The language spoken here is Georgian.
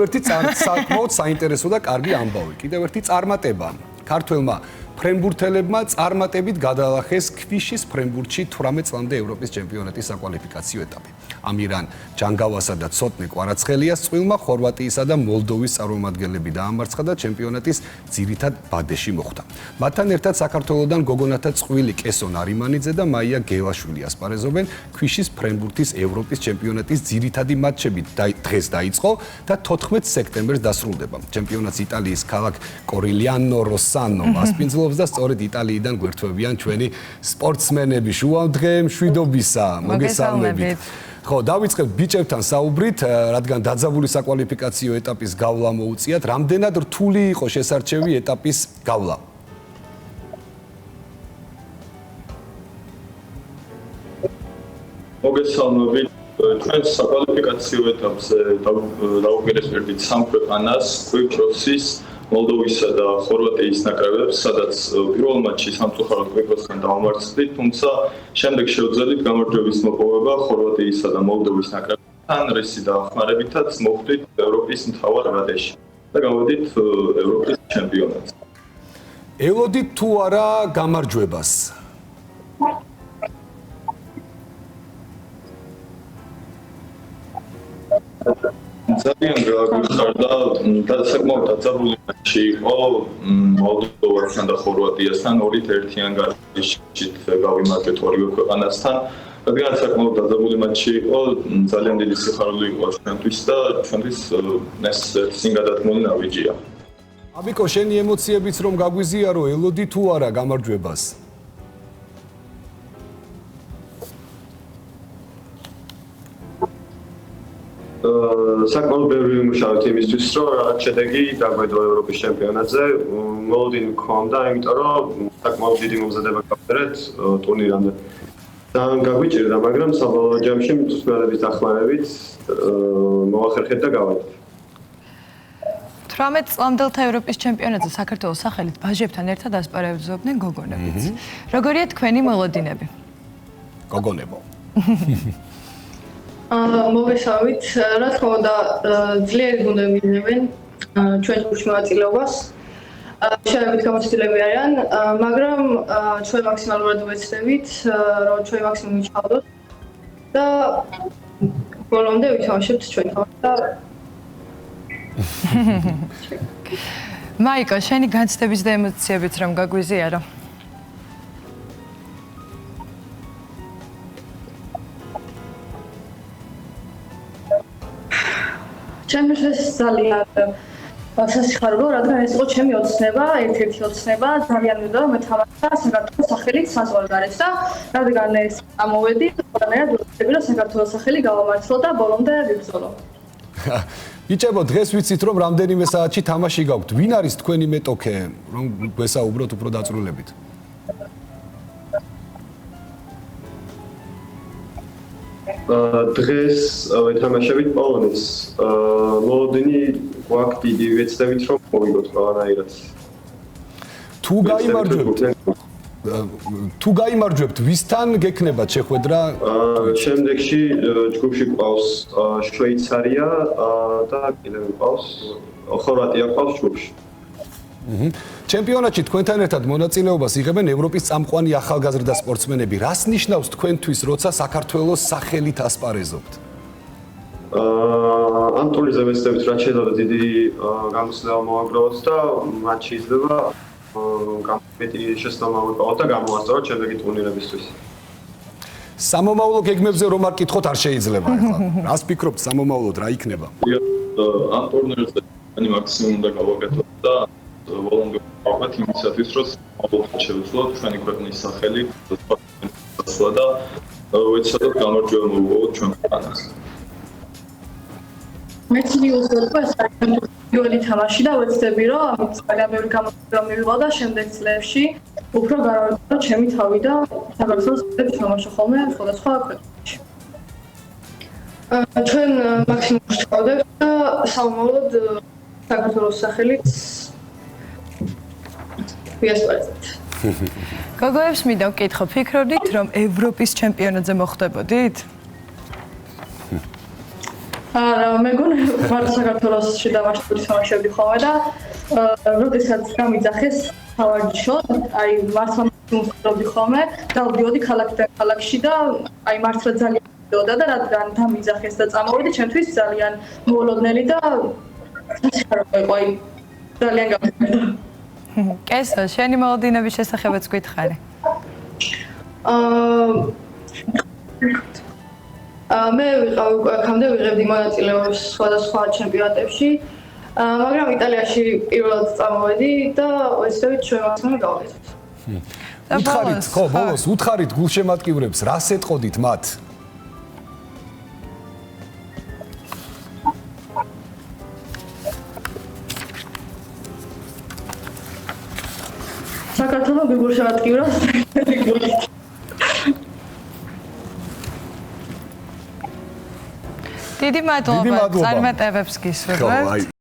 ერთი საკმაოდ საინტერესო და კარგი ამბავი. კიდევ ერთი წარმატება. ქართველმა ფრენბურთელებმა წარმატებით გადაალახეს ქვიშის ფრენბურთში 18 წლამდე ევროპის ჩემპიონატის საკვალიფიკაციო ეტაპი. ამირან ჯანგავასა და ცოტნე კვარაცხელიას წყვილმა ხორვატიისა და მოლდოვის წარმომადგენლები დაამარცხა და ჩემპიონატის ძირითად ბადეში მოხვდა. მათთან ერთად საქართველოდან გოგონათა წყვილი კესო ნარიმანიძე და მაია გელაშვილი ასპარეზობენ ქვიშის ფრენბურთის ევროპის ჩემპიონატის ძირითადი მატჩები დღეს დაიწყო და 14 სექტემბერს დასრულდება. ჩემპიონატს იტალიის ქალაქ კორილიანო როსანო მასპინძლობს და სწორედ იტალიიდან გვერდთვებიან ჩვენი სპორტსმენები. შუამ დღე მშვიდობისა, მოგესალმებით. ხო, დავიწყებთ ბიჭებთან საუბრით, რადგან დაძაბული საკვალიფიკაციო ეტაპის გავლა მოუწიათ, რამდენად რთული იყო შესარჩევი ეტაპის გავლა? მოგესალმებით. ჩვენ საკვალიფიკაციო ეტაპზე დავუპირისპირდით სამ ქვეყანას, კვიპროსის, მოლდოვისა და ხორვატიის ნაკრებებს, სადაც პირველ მატჩში სამწუხაროდ კვიპროსთან დავამარცხდით, თუმცა შემდეგ შევძელით გამარჯვების მოპოვება ხორვატიისა და მოლდოვის ნაკრებთან, რისი დაახმარებითაც მოხვდით ევროპის მთავარ ბადეში და გავედით ევროპის ჩემპიონატს. ელოდით თუ არა გამარჯვებას? ძალიან გაგვიხარდა და საკმაოდ დაძაბული მატჩი იყო მოლდოვასთან და ხორვატიასთან 2-1 გარშემო გავიმარჯვეთ ორივე ქვეყანასთან. რადგან საკმაოდ დაძაბული მატჩი იყო, ძალიან დიდი სიხარული იყო ჩვენთვის და ჩვენთვის ეს სინგადათმული ნავიჯია. აბიკო, შენი ემოციებიც რომ გაგვიზიარო, ელოდი თუ არა გამარჯვებას? საკმაოდ ბევრი ვიმუშავეთ იმისთვის, რომ რაღაც შედეგი დაგვედო ევროპის ჩემპიონატზე. მოლოდინი მქონდა, იმიტომ რომ საკმაოდ დიდი მომზადება გავხდეთ ტურნირამდე. ძალიან გაგვიჭირდა, მაგრამ საბოლოო ჯამში მსმენელების დახმარებით მოვახერხეთ და გავედით. 18 წლამდელთა ევროპის ჩემპიონატზე საქართველოს სახელით ბაჟებთან ერთად ასპარეზობდნენ გოგონებიც. როგორია თქვენი მოლოდინები? გოგონებო. მოგესალმებით. რა თქმა უნდა, ძლიერი გუნდები მიღებენ ჩვენ ჯგუფში მონაწილეობას. შევებით გამოცდილები არიან, მაგრამ ჩვენ მაქსიმალურად ვეცდებით, რომ ჩვენი მაქსიმუმი ჩავდოთ და ბოლომდე ვითამაშებთ ჩვენ და მაიკო, შენი განცდების და ემოციებიც რომ გაგვიზიარო? ჩემთვის ძალიან სასიხარულო, რადგან ეს იყო ჩემი ოცნება, ერთ-ერთი ოცნება, ძალიან მინდა რომ მეთამაშა საქართველოს სახელით საზღვარგარეთ და რადგან ეს ამოვედი, ყველანაირად ვეცდები რომ საქართველოს სახელი გავამართლო და ბოლომდე ვიბრძოლო. ბიჭებო, დღეს ვიცით რომ რამდენიმე საათში თამაში გაქვთ. ვინ არის თქვენი მეტოქე, რომ გვესაუბროთ უფრო დაწვრილებით? დღეს ვეთამაშებით პოლონის. მოლოდინი გვაქვს დიდი, ვეცდებით რომ მოვიგოთ ყველანაირად. თუ გაიმარჯვებთ, ვისთან გექნებათ შეხვედრა? შემდეგში ჯგუფში ყავს შვეიცარია და კიდევ ყავს ხორვატია ყავს ჯგუფში. ჩემპიონატში თქვენთან ერთად მონაწილეობას იღებენ ევროპის წამყვანი ახალგაზრდა სპორტსმენები. რას ნიშნავს თქვენთვის, როცა საქართველოს სახელით ასპარეზობთ? ამ ტურნირზე ვეცდებით რაც შეიძლება დიდი გამოსვლება მოაგროვოთ და მათ შეიძლება გამმეტი შესწავლა მოვიყავოთ და გამოასწოროთ შემდეგი ტურნირებისთვის. სამომავლო გეგმებზე რომ არ კითხოთ არ შეიძლება ახლა. რას ფიქრობთ სამომავლოდ რა იქნება? ამ ტურნირზე მაქსიმუმ და გავაკეთოთ და ბოლომდე ვაკეთებთ იმისათვის, რომ შევძლოთ ჩვენი ქვეყნის სახელი და ვეცადოთ გამარჯვება მოვუყოთ ჩვენ ქვეყანას. მეც მივუძლებო ეს პირველი თამაში და ვეცდები რომ ძალიან ბევრი გამოცდილება მივიღო და შემდეგ წლებში უფრო გარავიწყო ჩემი თავი და საქართველოს ხელით თამაშო ხოლმე სხვადასხვა ქვეყნებში. ჩვენ მაქსიმუმს ვწევდებით და სამომავლოდ საქართველოს სახელით ვიასპარეზებთ. გოგოებს მინდა ვკითხო, ფიქრობდით რომ ევროპის ჩემპიონატზე მოხვდებოდით? არა, მეგონა მარტო საქართველოსში დამაშტოების თამაშები ხოლმე და როდესაც გამიძახეს თავარჯიშო, აი მართლა მომხდები ხოლმე და ვდიოდი ქალაქიდან ქალაქში და აი მართლა ძალიან მიდოდა და რადგან დამიძახეს და წამოვიდი, ჩემთვის ძალიან მოულოდნელი და საშიარო იყო, აი ძალიან გამიხარდა. კესო, შენი მოლოდინების შესახებაც გითხარი. მე ვიყავი აქამდე ვიღებდი მონაწილეობას სხვადასხვა ჩემპიონატებში, მაგრამ იტალიაში პირველად წამოვედი და ვეცდებით ჩვენ მაქსიმუმ გავაკეთოთ. უთხარით, ხო, ბოლოს უთხარით გულშემატკივრებს, რას ეტყოდით მათ? საქართველოს გულშემატკივრებს დიდი მადლობა, წარმატებებს გისურვებთ.